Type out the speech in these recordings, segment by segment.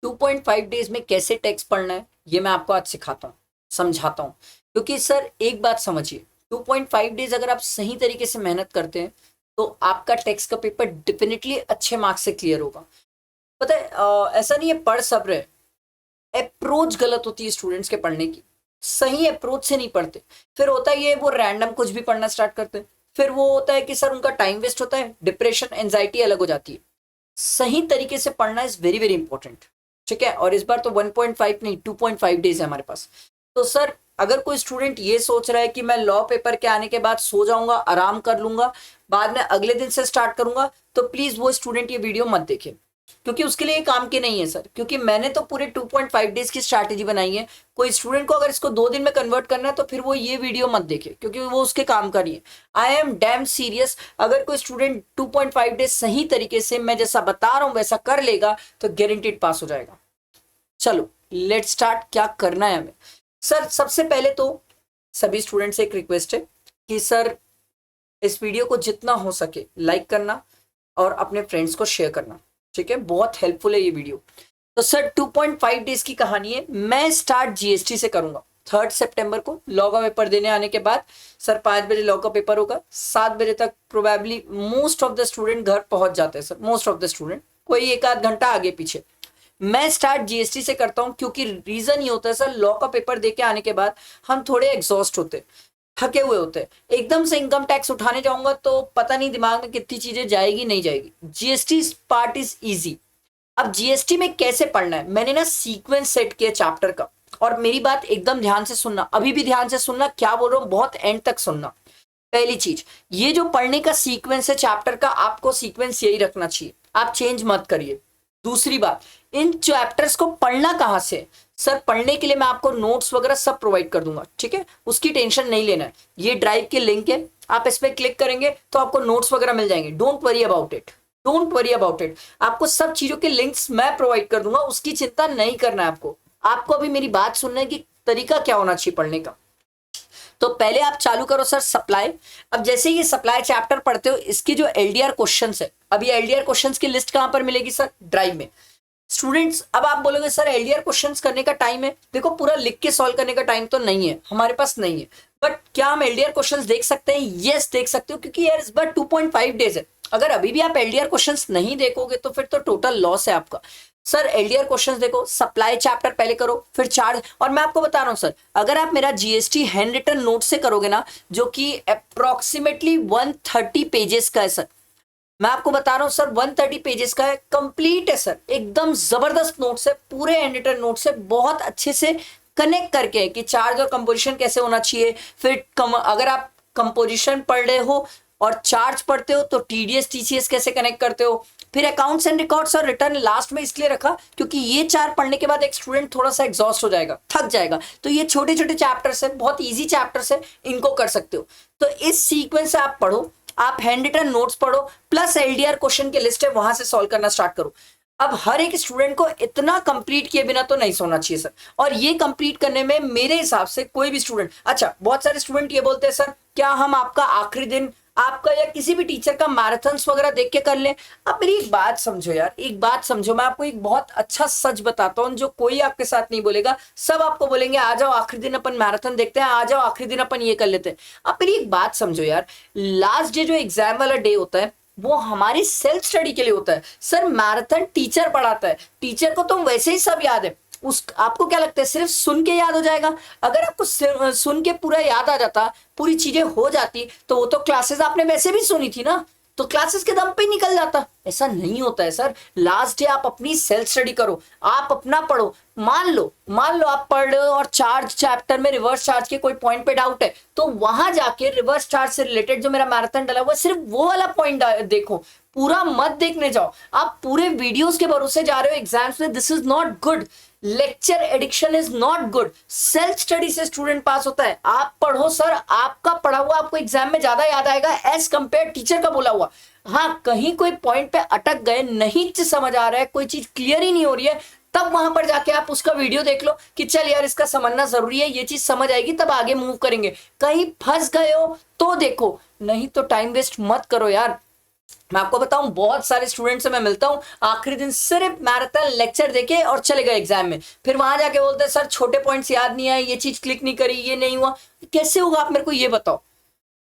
2.5 days में कैसे text पढ़ना है ये मैं आपको आज सिखाता हूँ, समझाता हूँ। क्योंकि सर एक बात समझिए, 2.5 डेज अगर आप सही तरीके से मेहनत करते हैं तो आपका टेक्स्ट का पेपर डेफिनेटली अच्छे मार्क्स से क्लियर होगा। पता है ऐसा नहीं है पढ़ सब रहे, अप्रोच गलत होती है स्टूडेंट्स के पढ़ने की, सही अप्रोच से नहीं पढ़ते। फिर होता है ये वो रैंडम कुछ भी पढ़ना स्टार्ट करते हैं, फिर वो होता है कि सर उनका टाइम वेस्ट होता है, डिप्रेशन एंजाइटी अलग हो जाती है। सही तरीके से पढ़ना इज वेरी वेरी इंपॉर्टेंट, ठीक है। और इस बार तो 1.5 नहीं 2.5 डेज है हमारे पास। तो सर अगर कोई स्टूडेंट ये सोच रहा है कि मैं लॉ पेपर के आने के बाद सो जाऊंगा, आराम कर लूंगा, बाद में अगले दिन से स्टार्ट करूंगा, तो प्लीज वो स्टूडेंट ये वीडियो मत देखे, क्योंकि उसके लिए काम के नहीं है सर। क्योंकि मैंने तो पूरे 2.5 डेज की स्ट्रैटेजी बनाई है। कोई स्टूडेंट को अगर इसको 2 दिन में कन्वर्ट करना है तो फिर वो ये वीडियो मत देखे, क्योंकि वो उसके काम का नहीं है। I am damn serious. अगर कोई स्टूडेंट 2.5 डेज सही तरीके से मैं जैसा बता रहा हूं वैसा कर लेगा तो गारंटीड पास हो जाएगा। चलो लेट स्टार्ट, क्या करना है हमें। सर सबसे पहले तो सभी स्टूडेंट से एक रिक्वेस्ट है कि सर इस वीडियो को जितना हो सके लाइक करना और अपने फ्रेंड्स को शेयर करना, ठीक है। बहुत हेल्पफुल है ये वीडियो। तो सर 2.5 डेज की कहानी है। मैं स्टार्ट जीएसटी से करूंगा 3 सितंबर को। लॉ का पेपर देने आने के बाद सर 5 बजे लॉ का पेपर होगा, 7 बजे तक probably most of the student घर पहुंच जाते हैं sir, most of the student, कोई एक आध घंटा आगे पीछे। मैं स्टार्ट जीएसटी से करता हूं क्योंकि रीजन ये होता है सर, लॉ का पेपर दे के आने के बाद हम थोड़े एग्जॉस्ट होते हैं, थके हुए होते हैं। एकदम से इनकम टैक्स उठाने जाऊंगा तो पता नहीं दिमाग में कितनी चीजें जाएगी नहीं जाएगी। GST part is easy. अब जीएसटी में कैसे पढ़ना है, मैंने ना सीक्वेंस सेट किया चैप्टर का। और मेरी बात एकदम ध्यान से सुनना, अभी भी ध्यान से सुनना, क्या बोल रहा हूं बहुत एंड तक सुनना। पहली चीज, ये जो पढ़ने का सीक्वेंस है चैप्टर का, आपको सीक्वेंस यही रखना चाहिए, आप चेंज मत करिए। दूसरी बात, इन चैप्टर्स को पढ़ना कहां से। सर पढ़ने के लिए मैं आपको नोट्स वगैरह सब प्रोवाइड कर दूंगा, ठीक है, उसकी टेंशन नहीं लेना है। ये ड्राइव की लिंक है, आप इस पर क्लिक करेंगे तो आपको नोट्स वगैरह मिल जाएंगे। Don't worry about it, don't worry about it. आपको सब चीजों के लिंक्स मैं प्रोवाइड कर दूंगा, उसकी चिंता नहीं करना है आपको। आपको अभी मेरी बात सुनने की तरीका क्या होना चाहिए पढ़ने का। तो पहले आप चालू करो सर सप्लाई। अब जैसे ये सप्लाई चैप्टर पढ़ते हो, इसके जो एलडीआर क्वेश्चंस है, अभी एलडीआर क्वेश्चंस की लिस्ट कहां पर मिलेगी सर, ड्राइव में। स्टूडेंट्स अब आप बोलोगे सर एलडीआर क्वेश्चंस करने का टाइम है, देखो पूरा लिख के सॉल्व करने का टाइम तो नहीं है, हमारे पास नहीं है। बट क्या हम एलडीआर क्वेश्चंस देख सकते हैं, यस देख सकते हो, क्योंकि यार इस बार 2.5 डेज है। अगर अभी भी आप एलडीआर क्वेश्चंस नहीं देखोगे तो फिर तो टोटल लॉस है आपका। सर एलडीआर क्वेश्चंस देखो, सप्लाई चैप्टर पहले करो, फिर चार्ज। और मैं आपको बता रहा हूं सर, अगर आप मेरा जीएसटी हैंड रिटन नोट से करोगे ना, जो कि अप्रोक्सीमेटली 130 पेजेस का है सर, मैं आपको बता रहा हूं सर 130 पेजेस का है, कंप्लीट है सर, एकदम जबरदस्त नोट्स है, पूरे हैंड रिटन नोट्स है, बहुत अच्छे से कनेक्ट करके है कि चार्ज और कंपोजिशन कैसे होना चाहिए। फिर अगर आप कंपोजिशन पढ़ रहे हो और चार्ज पढ़ते हो तो टीडीएस टीसीएस कैसे कनेक्ट करते हो। फिर अकाउंट्स एंड रिकॉर्ड्स और रिटर्न लास्ट में इसलिए रखा क्योंकि ये 4 पढ़ने के बाद एक स्टूडेंट थोड़ा सा एग्जॉस्ट हो जाएगा, थक जाएगा। तो ये छोटे छोटे चैप्टर्स है, बहुत इजी चैप्टर्स है, इनको कर सकते हो। तो इस सीक्वेंस से आप पढ़ो, आप हैंड रिटन नोट्स पढ़ो, प्लस एलडीआर क्वेश्चन की लिस्ट है वहां से सॉल्व करना स्टार्ट करो। अब हर एक स्टूडेंट को इतना कंप्लीट किए बिना तो नहीं सोना चाहिए सर। और ये कंप्लीट करने में मेरे हिसाब से कोई भी स्टूडेंट, अच्छा बहुत सारे स्टूडेंट ये बोलते हैं सर क्या हम आपका आखिरी दिन आपका या किसी भी टीचर का मैराथन्स वगैरह देख के कर लें। अब मेरी एक बात समझो यार, एक बात समझो, मैं आपको एक बहुत अच्छा सच बताता हूँ जो कोई आपके साथ नहीं बोलेगा। सब आपको बोलेंगे आ जाओ आखिरी दिन अपन मैराथन देखते हैं, आ जाओ आखिरी दिन अपन ये कर लेते हैं। अब मेरी एक बात समझो यार, लास्ट डे जो एग्जाम वाला डे होता है वो हमारी सेल्फ स्टडी के लिए होता है सर। मैराथन टीचर पढ़ाता है, टीचर को तो वैसे ही सब याद है। उस आपको क्या लगता है सिर्फ सुन के याद हो जाएगा। अगर आपको सुन के पूरा याद आ जाता, पूरी चीजें हो जाती, तो वो तो क्लासेस आपने वैसे भी सुनी थी ना, तो क्लासेस के दम पे ही निकल जाता। ऐसा नहीं होता है सर। लास्ट डे आप अपनी सेल्फ स्टडी करो, आप अपना पढ़ो। मान लो आप पढ़ रहे हो और चार्ज चैप्टर में रिवर्स चार्ज के कोई पॉइंट पे डाउट है, तो वहां जाके रिवर्स चार्ज से रिलेटेड जो मेरा मैराथन डला हुआ सिर्फ वो वाला पॉइंट देखो, पूरा मत देखने जाओ। आप पूरे वीडियोस के भरोसे जा रहे हो एग्जाम्स में, this is not good. Lecture addiction is not good. Self study से स्टूडेंट पास होता है। आप पढ़ो सर, आपका पढ़ा हुआ आपको एग्जाम में ज्यादा याद आएगा एज कंपेयर टीचर का बोला हुआ। हाँ कहीं कोई पॉइंट पे अटक गए, नहीं समझ आ रहा है, कोई चीज क्लियर ही नहीं हो रही है, तब वहां पर जाके आप उसका वीडियो देख लो कि चल यार इसका समझना जरूरी है, ये चीज समझ आएगी तब आगे मूव करेंगे। कहीं फंस गए हो तो देखो, नहीं तो टाइम वेस्ट मत करो यार। मैं आपको बताऊं, बहुत सारे स्टूडेंट से मैं मिलता हूं, आखिरी दिन सिर्फ मैराथन लेक्चर देके और चले गए एग्जाम में, फिर वहां जाके बोलते हैं सर छोटे पॉइंट्स याद नहीं आए, ये चीज क्लिक नहीं करी, ये नहीं हुआ। कैसे होगा, आप मेरे को ये बताओ।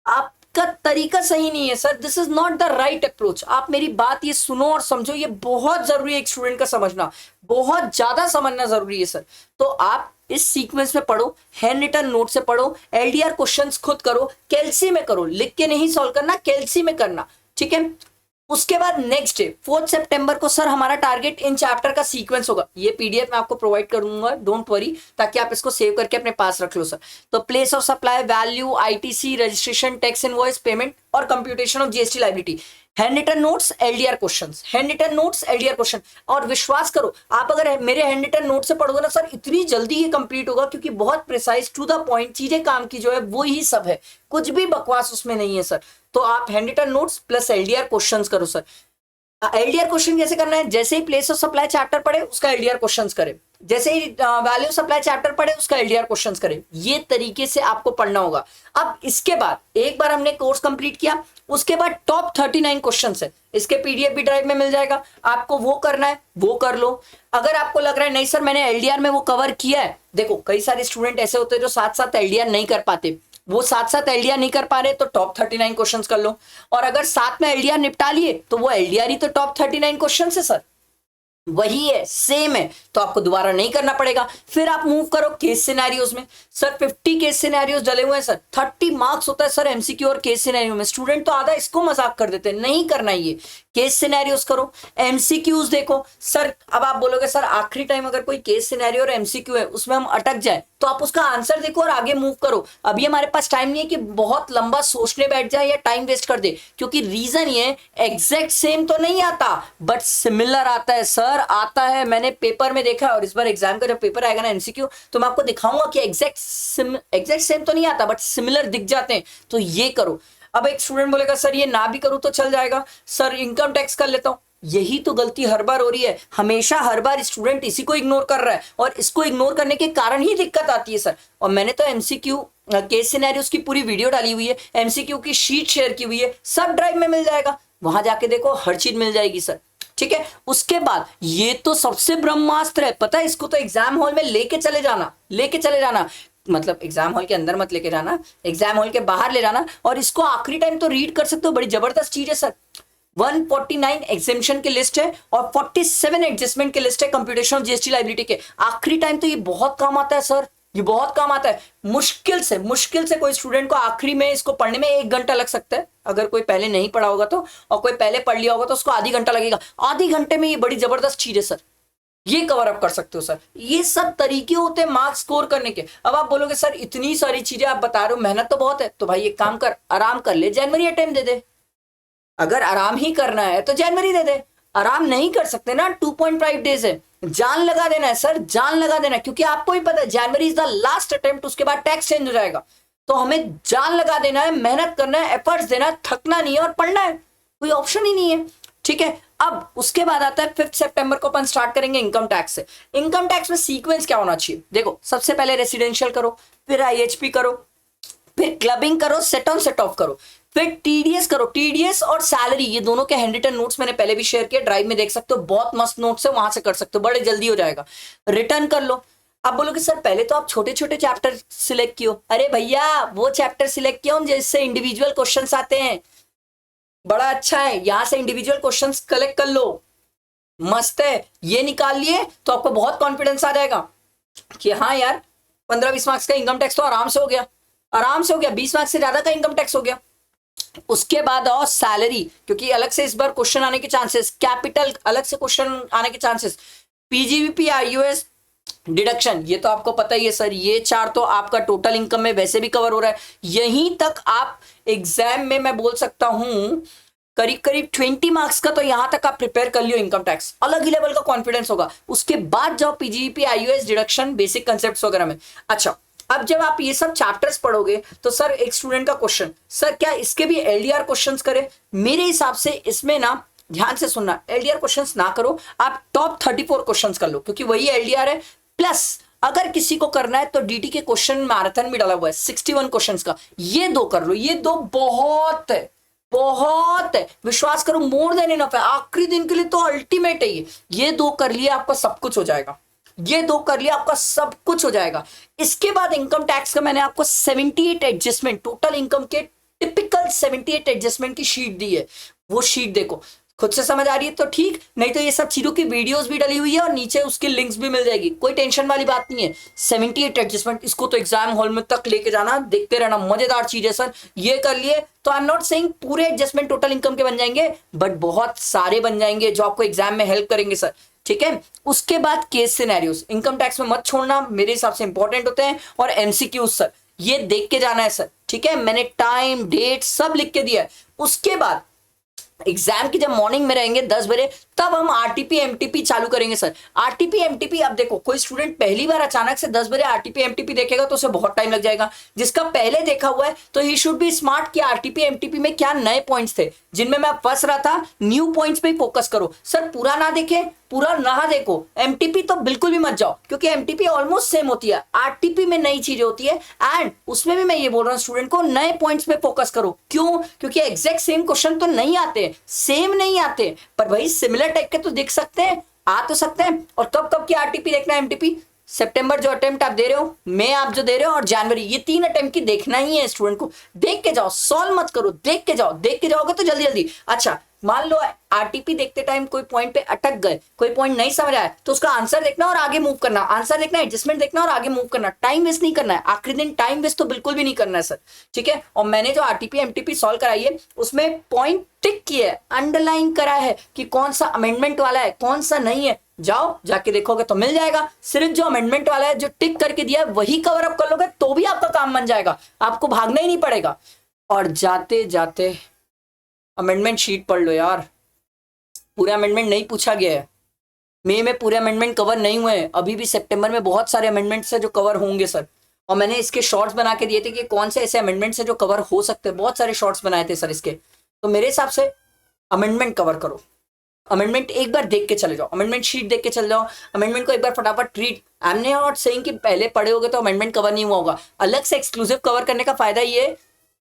आपका तरीका सही नहीं है sir, this is not the right approach. आप मेरी बात ये सुनो और समझो, ये बहुत जरूरी है एक स्टूडेंट का समझना, बहुत ज्यादा समझना जरूरी है सर। तो आप इस सीक्वेंस में पढ़ो, हैंड रिटन नोट से पढ़ो, एलडीआर क्वेश्चंस खुद करो, कैलसी में करो, लिख के नहीं सॉल्व करना, कैलसी में करना, ठीक है। उसके बाद नेक्स्ट डे 4 सितंबर को सर हमारा टारगेट इन चैप्टर का सीक्वेंस होगा। ये पीडीएफ मैं आपको प्रोवाइड करूंगा, डोंट वरी, ताकि आप इसको सेव करके अपने पास रख लो सर। तो place of supply, value, ITC, registration, tax invoice, payment और computation of GST liability, handwritten notes, LDR questions, handwritten notes, LDR question. और विश्वास करो, आप अगर मेरे हैंड रिटन नोट से पढ़ोगे ना सर, इतनी जल्दी ये कंप्लीट होगा, क्योंकि बहुत प्रिसाइज टू द पॉइंट चीजें काम की जो है वो ही सब है, कुछ भी बकवास उसमें नहीं है सर। तो आप handwritten notes plus LDR questions करो सर। एलडीआर क्वेश्चन कैसे करना है, जैसे ही प्लेस ऑफ सप्लाई चैप्टर पढ़े उसका एलडीआर क्वेश्चंस करें, जैसे ही वैल्यू सप्लाई चैप्टर पढ़े उसका एलडीआर क्वेश्चंस करें, ये तरीके से आपको पढ़ना होगा। अब इसके बाद एक बार हमने कोर्स कंप्लीट किया, उसके बाद टॉप 39 क्वेश्चंस है, इसके पीडीएफ भी ड्राइव में मिल जाएगा, आपको वो करना है वो कर लो। अगर आपको लग रहा है नहीं सर मैंने एलडीआर में वो कवर किया है, देखो कई सारे स्टूडेंट ऐसे होते हैं जो साथ साथ एलडीआर नहीं कर पाते, वो साथ साथ एलडीआर नहीं कर पा रहे तो टॉप 39 क्वेश्चंस कर लो, और अगर साथ में एलडीआर निपटा लिए तो वो एलडीआर ही तो टॉप 39 क्वेश्चंस है सर, वही है, सेम है, तो आपको दोबारा नहीं करना पड़ेगा। फिर आप मूव करो केस सिनेरियोज में। सर 50 केस सिनेरियोज डले हुए हैं सर, 30 मार्क्स होता है सर एमसीक्यू और केस सिनेरियो में। स्टूडेंट तो आधा इसको मजाक कर देते हैं, नहीं करना ये, केस सिनेरियोज करो, एमसीक्यूज देखो। सर अब आप बोलोगे सर आखिरी टाइम अगर कोई केस सिनेरियो और एमसीक्यू है उसमें हम अटक जाए, तो आप उसका आंसर देखो और आगे मूव करो। अभी हमारे पास टाइम नहीं है कि बहुत लंबा सोचने बैठ जाए या टाइम वेस्ट कर दे, क्योंकि रीजन ये एग्जैक्ट सेम तो नहीं आता बट सिमिलर आता है सर, आता है, मैंने पेपर में देखा। और इस बार एग्जाम का जब पेपर आएगा ना एमसीक्यू, तो मैं आपको दिखाऊंगा कि एग्जैक्ट सेम तो नहीं आता बट सिमिलर दिख जाते हैं, तो ये करो। अब एक स्टूडेंट बोलेगा सर ये ना भी करूं तो चल जाएगा, सर इनकम टैक्स कर लेता हूं। यही तो गलती हर बार हो रही है, हमेशा हर बार स्टूडेंट इसी को इग्नोर कर रहा है, और इसको इग्नोर करने के कारण ही दिक्कत आती है सर। और मैंने तो एमसीक्यू केस सिनेरियोस की पूरी वीडियो डाली हुई है, एमसीक्यू की शीट शेयर की हुई है, सब ड्राइव में मिल जाएगा, वहां जाके देखो, हर चीज मिल जाएगी सर, ठीक है। उसके बाद ये तो सबसे ब्रह्मास्त्र है, पता है, इसको तो एग्जाम हॉल में लेके चले जाना, लेके चले जाना, मतलब एग्जाम हॉल के अंदर मत लेके जाना, एग्जाम हॉल के बाहर ले जाना, और इसको आखिरी टाइम तो रीड कर सकते हो, बड़ी जबरदस्त चीज है सर। 149 एग्जेम्पशन की लिस्ट है और 47 एडजस्टमेंट की लिस्ट है कंप्यूटेशन ऑफ जीएसटी लायबिलिटी के। आखिरी टाइम तो ये बहुत काम आता है सर, ये बहुत काम आता है। मुश्किल से कोई स्टूडेंट को आखिरी में इसको पढ़ने में 1 घंटा लग सकता है, अगर कोई पहले नहीं पढ़ा होगा तो, और कोई पहले पढ़ लिया होगा तो उसको आधी घंटा लगेगा। आधी घंटे में ये बड़ी जबरदस्त चीज है सर, ये कवर अप कर सकते हो सर। ये सब तरीके होते हैं मार्क्स स्कोर करने के। अब आप बोलोगे सर इतनी सारी चीजें आप बता रहे हो, मेहनत तो बहुत है, तो भाई एक काम कर, आराम कर ले, जनवरी अटेम्प्ट दे दे। अगर आराम ही करना है तो जनवरी दे दे, आराम नहीं कर सकते ना, 2.5 डेज है, जान लगा देना है सर, जान लगा देना है, क्योंकि आपको ही पता है जनवरी इज द लास्ट अटेम्प्ट, उसके बाद टैक्स चेंज हो जाएगा। तो हमें जान लगा देना है, मेहनत करना है, एफर्ट्स देना है, थकना नहीं है और पढ़ना है, कोई ऑप्शन ही नहीं है, ठीक है। अब उसके बाद आता है 5 सितंबर को अपन स्टार्ट करेंगे इनकम टैक्स से। इनकम टैक्स में सीक्वेंस क्या होना चाहिए, देखो सबसे पहले रेसिडेंशियल करो, फिर आईएचपी करो, फिर क्लबिंग करो, सेट ऑन सेट ऑफ करो, फिर टीडीएस करो। टीडीएस और सैलरी ये दोनों के हैंड रिटन नोट्स मैंने पहले भी शेयर किया, ड्राइव में देख सकते हो, बहुत मस्त नोट्स है, वहां से कर सकते हो, बड़े जल्दी हो जाएगा। रिटर्न कर लो। अब बोलोगे सर पहले तो आप छोटे छोटे चैप्टर सिलेक्ट कियो, अरे भैया वो चैप्टर सिलेक्ट किया जिससे इंडिविजुअल क्वेश्चंस आते हैं, बड़ा अच्छा है, यहां से इंडिविजुअल क्वेश्चंस कलेक्ट कर लो, मस्त है। ये निकाल लिए तो आपको बहुत कॉन्फिडेंस आ जाएगा कि हाँ यार 15-20 मार्क्स का इनकम टैक्स तो आराम से हो गया, आराम से हो गया, 20 मार्क्स से ज्यादा का इनकम टैक्स हो गया। उसके बाद और सैलरी, क्योंकि अलग से इस बार क्वेश्चन आने के चांसेस, कैपिटल अलग से क्वेश्चन आने के चांसेस, पीजीबीपी आईयूएस डिडक्शन, ये तो आपको पता ही है सर, ये 4 तो आपका टोटल इनकम में वैसे भी कवर हो रहा है। यहीं तक आप एग्जाम में मैं बोल सकता हूं करीब करीब 20 मार्क्स का तो यहां तक आप प्रिपेयर कर लियो इनकम टैक्स, अलग ही लेवल का कॉन्फिडेंस होगा। उसके बाद जाओ पीजीबीपी आईयूएस डिडक्शन, बेसिक कंसेप्ट वगैरह में। अच्छा, अब जब आप ये सब चैप्टर्स पढ़ोगे तो सर एक स्टूडेंट का क्वेश्चन, सर क्या इसके भी एलडीआर क्वेश्चंस करें? मेरे हिसाब से इसमें ना, ध्यान से सुनना, एलडीआर क्वेश्चंस ना करो, आप टॉप 34 क्वेश्चंस कर लो, क्योंकि वही एलडीआर है। प्लस अगर किसी को करना है तो डीटी के क्वेश्चन मैराथन में डाला हुआ है 61 क्वेश्चंस का, ये 2 कर लो, ये 2 बहुत है, बहुत है, विश्वास करो मोर देन इनफ है। आखिरी दिन के लिए तो अल्टीमेट है ये 2 कर लिए आपका सब कुछ हो जाएगा, ये 2 कर लिया आपका सब कुछ हो जाएगा। इसके बाद इनकम टैक्स का मैंने आपको 78 एडजस्टमेंट, टोटल इनकम के टिपिकल 78 एडजस्टमेंट की शीट दी है। वो शीट देखो, खुद से समझ आ रही है तो ठीक, नहीं तो ये सब चीजों की वीडियोस भी डली हुई है और नीचे उसकी लिंक्स भी मिल जाएगी, कोई टेंशन वाली बात नहीं है। 78 एडजस्टमेंट, इसको तो एग्जाम हॉल में तक लेके जाना, देखते रहना, मजेदार चीज है सर। ये कर लिए तो आई एम नॉट सेइंग पूरे एडजस्टमेंट टोटल इनकम के बन जाएंगे, बट बहुत सारे बन जाएंगे जो आपको एग्जाम में हेल्प करेंगे सर, ठीक है। उसके बाद केस सिनेरियोस, इनकम टैक्स में मत छोड़ना, मेरे हिसाब से इंपॉर्टेंट होते हैं। और एमसीक्यूज सर, ये देख के जाना है सर, ठीक है। मैंने टाइम डेट सब लिख के दिया है। उसके बाद एग्जाम की जब मॉर्निंग में रहेंगे 10 बजे, तब हम आरटीपी एमटीपी चालू करेंगे सर। आरटीपी एमटीपी, अब देखो कोई स्टूडेंट पहली बार अचानक से 10 बजे आरटीपी एमटीपी देखेगा तो उसे बहुत टाइम लग जाएगा। जिसका पहले देखा हुआ है तो ही शुड बी स्मार्ट कि आरटीपी एमटीपी में क्या नए पॉइंट्स थे जिनमें मैं फंस रहा था, न्यू पॉइंट्स पे ही फोकस करो सर। पूरा ना देखे, पूरा ना देखो, एमटीपी तो बिल्कुल भी मत जाओ, क्योंकि एमटीपी ऑलमोस्ट सेम होती है, आरटीपी में नई चीजें होती है। एंड उसमें भी मैं ये बोल रहा हूँ स्टूडेंट को नए पॉइंट्स पे फोकस करो। क्यों? क्योंकि एग्जैक्ट सेम क्वेश्चन तो नहीं आते, सेम नहीं आते, पर भाई सिमिलर टाइप के तो दिख सकते हैं, आ तो सकते हैं। और कब की आरटीपी देखना है, एमटीपी सितंबर जो अटेम्प्ट आप दे रहे हो, मई आप जो दे रहे हो, और जनवरी, ये 3 अटेम्प्ट की देखना ही है स्टूडेंट को। देख के जाओ, सॉल्व मत करो, देख के जाओ, देख के जाओगे तो जल्दी जल्दी। अच्छा मान लो आरटीपी देखते टाइम कोई पॉइंट पे अटक गए, कोई पॉइंट नहीं समझ आया, तो उसका आंसर देखना और आगे मूव करना, आंसर देखना, एडजस्टमेंट देखना और आगे मूव करना। टाइम वेस्ट नहीं करना है, आखिरी दिन टाइम वेस्ट तो बिल्कुल भी नहीं करना है सर, ठीक है। और मैंने जो आरटीपी एमटीपी सॉल्व कराई है उसमें पॉइंट टिक किया है, अंडरलाइन करा है कि कौन सा अमेंडमेंट वाला है, कौन सा नहीं है। जाओ जाके देखोगे तो मिल जाएगा। सिर्फ जो अमेंडमेंट वाला है, जो टिक करके दिया है, वही कवर अप कर लोगे तो भी आपका काम बन जाएगा, आपको भागना ही नहीं पड़ेगा। और जाते जाते अमेंडमेंट शीट पढ़ लो यार, पूरे अमेंडमेंट नहीं पूछा गया है, मई में पूरे अमेंडमेंट कवर नहीं हुए हैं, अभी भी सितंबर में बहुत सारे अमेंडमेंट्स हैं जो कवर होंगे सर। और मैंने इसके शॉर्ट्स बना के दिए थे कि कौन से ऐसे अमेंडमेंट्स हैं जो कवर हो सकते हैं, बहुत सारे शॉर्ट्स बनाए थे सर इसके। तो मेरे हिसाब से अमेंडमेंट कवर करो, अमेंडमेंट एक बार देख के चले जाओ, अमेंडमेंट शीट देख के चले जाओ, अमेंडमेंट को एक बार फटाफट read. I am not saying कि पहले पढ़े होगे तो अमेंडमेंट कवर नहीं हुआ होगा। अलग से एक्सक्लूसिव कवर करने का फायदा ये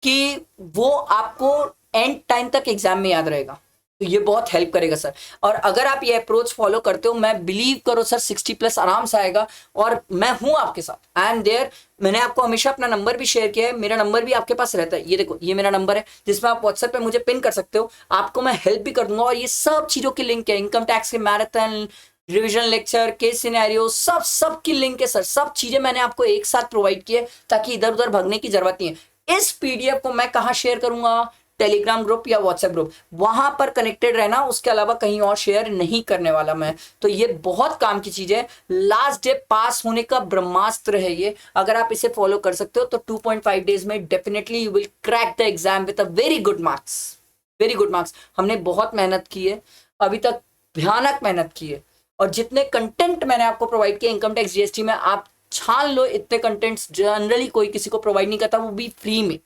कि वो आपको एंड टाइम तक एग्जाम में याद रहेगा, तो ये बहुत हेल्प करेगा सर। और अगर आप ये अप्रोच फॉलो करते हो, मैं बिलीव करो सर 60+ आराम से आएगा। और मैं हूं आपके साथ, आई एम देयर। मैंने आपको हमेशा अपना नंबर भी शेयर किया है, मेरा नंबर भी आपके पास रहता है। ये देखो, ये मेरा नंबर है जिसमें आप व्हाट्सएप पे मुझे पिन कर सकते हो, आपको मैं हेल्प भी कर दूंगा। और ये सब चीजों की लिंक है, इनकम टैक्स के marathon, revision lecture, case scenario, सब की लिंक है सर। सब चीजें मैंने आपको एक साथ प्रोवाइड की है ताकि इधर उधर भागने की जरूरत नहीं है। इस पीडीएफ को मैं कहाँ शेयर करूंगा? टेलीग्राम ग्रुप या व्हाट्सएप ग्रुप, वहां पर कनेक्टेड रहना, उसके अलावा कहीं और शेयर नहीं करने वाला मैं। तो ये बहुत काम की चीज है, लास्ट डे पास होने का ब्रह्मास्त्र है ये। अगर आप इसे फॉलो कर सकते हो तो 2.5 डेज में definitely you will crack the exam with a very good marks, very good marks. हमने बहुत मेहनत की है अभी तक, भयानक मेहनत की है। और जितने कंटेंट मैंने आपको प्रोवाइड किए इनकम टैक्स जीएसटी में, आप छान लो, इतने कंटेंट्स जनरली कोई किसी को प्रोवाइड नहीं करता, वो भी फ्री में।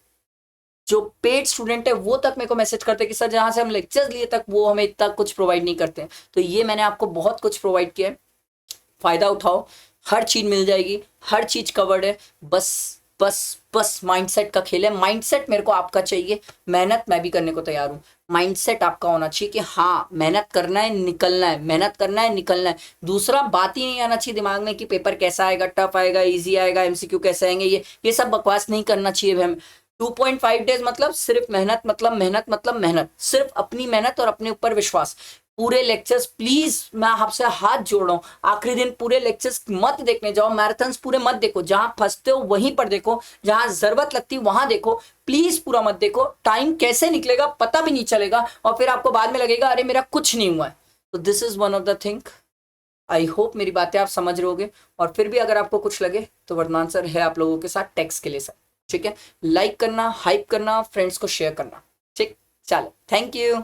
जो पेड स्टूडेंट है वो तक मेरे को मैसेज करते कि सर जहां से हम लेक्चर्स लिए तक वो हमें इतना कुछ प्रोवाइड नहीं करते। तो ये मैंने आपको बहुत कुछ प्रोवाइड किया है, फायदा उठाओ, हर चीज मिल जाएगी, हर चीज कवर्ड है। बस बस बस माइंडसेट का खेल है। माइंडसेट मेरे को आपका चाहिए, मेहनत मैं भी करने को तैयार हूँ। माइंडसेट आपका होना चाहिए कि हाँ मेहनत करना है, निकलना है, मेहनत करना है, निकलना है। दूसरा बात ही नहीं आना चाहिए दिमाग में कि पेपर कैसा आएगा, टफ आएगा, इजी आएगा, एमसीक्यू कैसे आएंगे, ये सब बकवास नहीं करना चाहिए हमें। 2.5 डेज मतलब सिर्फ मेहनत, मतलब मेहनत, मतलब मेहनत, सिर्फ अपनी मेहनत और अपने ऊपर विश्वास। पूरे लेक्चर्स प्लीज मैं आपसे हाथ जोड़ रहा हूँ, आखिरी दिन पूरे लेक्चर्स मत देखने जाओ, मैराथन्स पूरे मत देखो, जहां फंसते हो वहीं पर देखो, जहां जरूरत लगती है वहां देखो, प्लीज पूरा मत देखो। टाइम कैसे निकलेगा पता भी नहीं चलेगा और फिर आपको बाद में लगेगा अरे मेरा कुछ नहीं हुआ है। तो this is one of the thing. I hope मेरी बातें आप समझ रहोगे। और फिर भी अगर आपको कुछ लगे तो वर्तमान सर है आप लोगों के साथ टेक्स्ट के लिए सर, ठीक है। लाइक करना, हाइप करना, फ्रेंड्स को शेयर करना, ठीक। चलो, थैंक यू।